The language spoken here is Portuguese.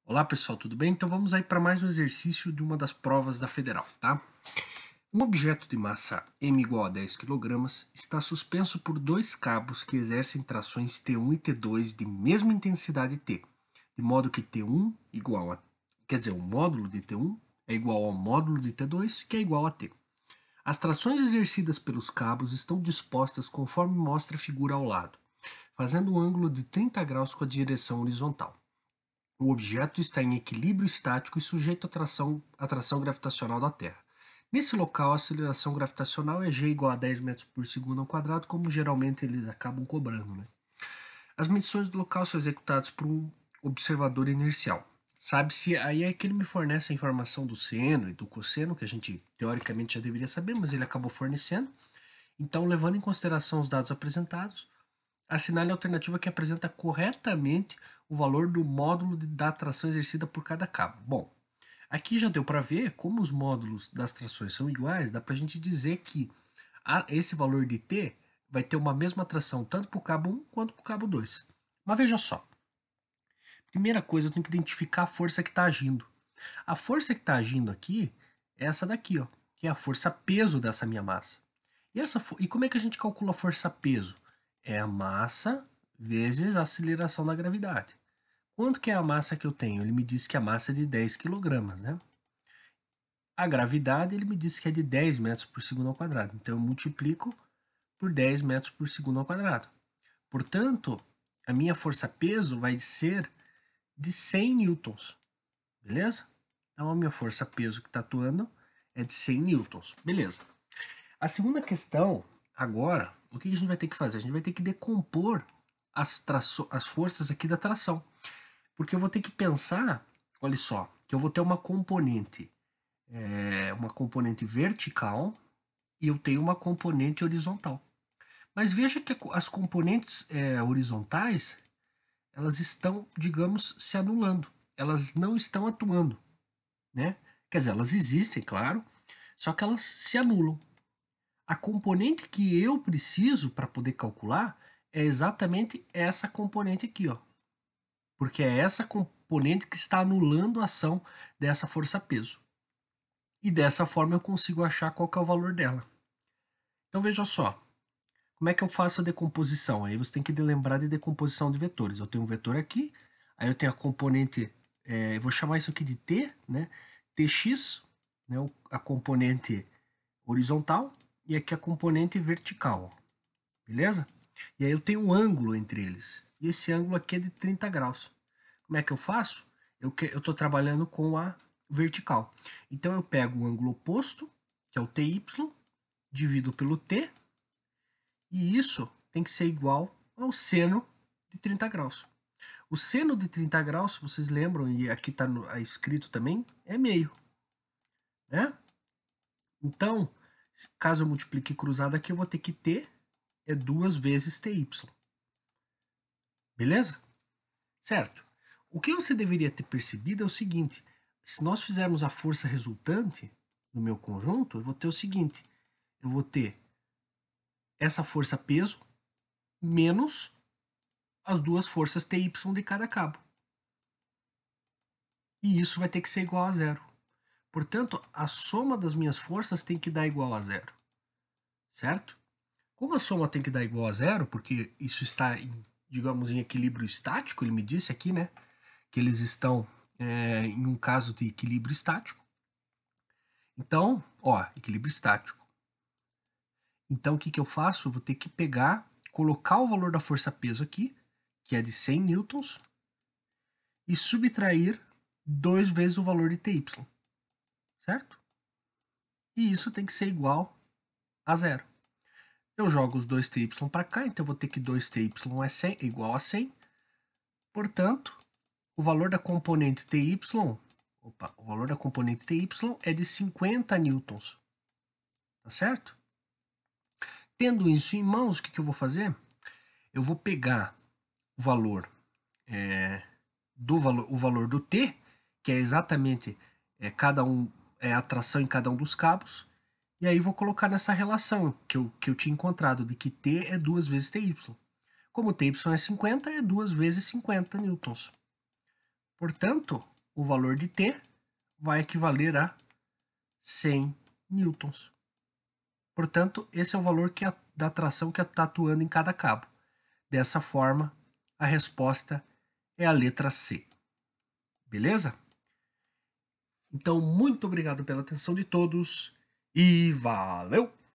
Olá pessoal, tudo bem? Então vamos aí para mais um exercício de uma das provas da Federal, tá? Um objeto de massa m igual a 10 kg está suspenso por dois cabos que exercem trações T1 e T2 de mesma intensidade T, de modo que T1 igual a, quer dizer, o módulo de T1 é igual ao módulo de T2, que é igual a T. As trações exercidas pelos cabos estão dispostas conforme mostra a figura ao lado, fazendo um ângulo de 30 graus com a direção horizontal. O objeto está em equilíbrio estático e sujeito à atração gravitacional da Terra. Nesse local, a aceleração gravitacional é g igual a 10 metros por segundo ao quadrado, como geralmente eles acabam cobrando, né? As medições do local são executadas por um observador inercial. Sabe-se, aí é que ele me fornece a informação do seno e do cosseno, que a gente teoricamente já deveria saber, mas ele acabou fornecendo. Então, levando em consideração os dados apresentados, assinale a alternativa que apresenta corretamente o valor do módulo da tração exercida por cada cabo. Bom, aqui já deu para ver como os módulos das trações são iguais, dá para a gente dizer que esse valor de T vai ter uma mesma tração tanto para o cabo 1 quanto para o cabo 2. Mas veja só, primeira coisa, eu tenho que identificar a força que está agindo. A força que está agindo aqui é essa daqui, ó, que é a força peso dessa minha massa. E como é que a gente calcula a força peso? É a massa vezes a aceleração da gravidade. Quanto que é a massa que eu tenho? Ele me disse que a massa é de 10 kg, né? A gravidade, ele me disse que é de 10 metros por segundo ao quadrado. Então, eu multiplico por 10 metros por segundo ao quadrado. Portanto, a minha força-peso vai ser de 100 newtons, beleza? Então, a minha força-peso que está atuando é de 100 newtons, beleza. A segunda questão, agora, o que a gente vai ter que fazer? A gente vai ter que decompor as forças aqui da tração. Porque eu vou ter que pensar, olha só, que eu vou ter uma componente vertical e eu tenho uma componente horizontal. Mas veja que as componentes horizontais, elas estão, digamos, se anulando. Elas não estão atuando, né? Quer dizer, elas existem, claro, só que elas se anulam. A componente que eu preciso para poder calcular é exatamente essa componente aqui, ó. Porque é essa componente que está anulando a ação dessa força-peso. E dessa forma eu consigo achar qual que é o valor dela. Então veja só, como é que eu faço a decomposição? Aí você tem que lembrar de decomposição de vetores. Eu tenho um vetor aqui, aí eu tenho a componente, eu vou chamar isso aqui de T, né? Tx, né? A componente horizontal, e aqui a componente vertical, beleza? E aí eu tenho um ângulo entre eles, e esse ângulo aqui é de 30 graus. Como é que eu faço? Eu estou trabalhando com a vertical. Então eu pego o ângulo oposto, que é o TY, divido pelo T, e isso tem que ser igual ao seno de 30 graus. O seno de 30 graus, se vocês lembram, e aqui está escrito também, é meio, né? Então, caso eu multiplique cruzado aqui, eu vou ter que T é 2 vezes TY. Beleza? Certo. O que você deveria ter percebido é o seguinte: se nós fizermos a força resultante no meu conjunto, eu vou ter o seguinte: eu vou ter essa força peso menos as duas forças TY de cada cabo. E isso vai ter que ser igual a zero. Portanto, a soma das minhas forças tem que dar igual a zero. Certo? Como a soma tem que dar igual a zero, porque isso está, digamos, em equilíbrio estático, ele me disse aqui, né? Que eles estão em um caso de equilíbrio estático. Então, ó, equilíbrio estático. Então, o que, que eu faço? Eu vou ter que pegar, colocar o valor da força-peso aqui, que é de 100 newtons, e subtrair 2 vezes o valor de TY, certo? E isso tem que ser igual a zero. Eu jogo os 2TY para cá, então eu vou ter que 2TY é 100, igual a 100. Portanto, o valor da componente TY, o valor da componente TY é de 50 newtons. Tá certo? Tendo isso em mãos, o que, que eu vou fazer? Eu vou pegar o valor o valor do T, que é exatamente cada um a tração em cada um dos cabos, e aí vou colocar nessa relação que eu tinha encontrado de que T é 2 vezes TY. Como TY é 50, é 2 vezes 50 newtons. Portanto, o valor de T vai equivaler a 100 newtons. Portanto, esse é o valor da tração que está atuando em cada cabo. Dessa forma, a resposta é a letra C. Beleza? Então, muito obrigado pela atenção de todos e valeu!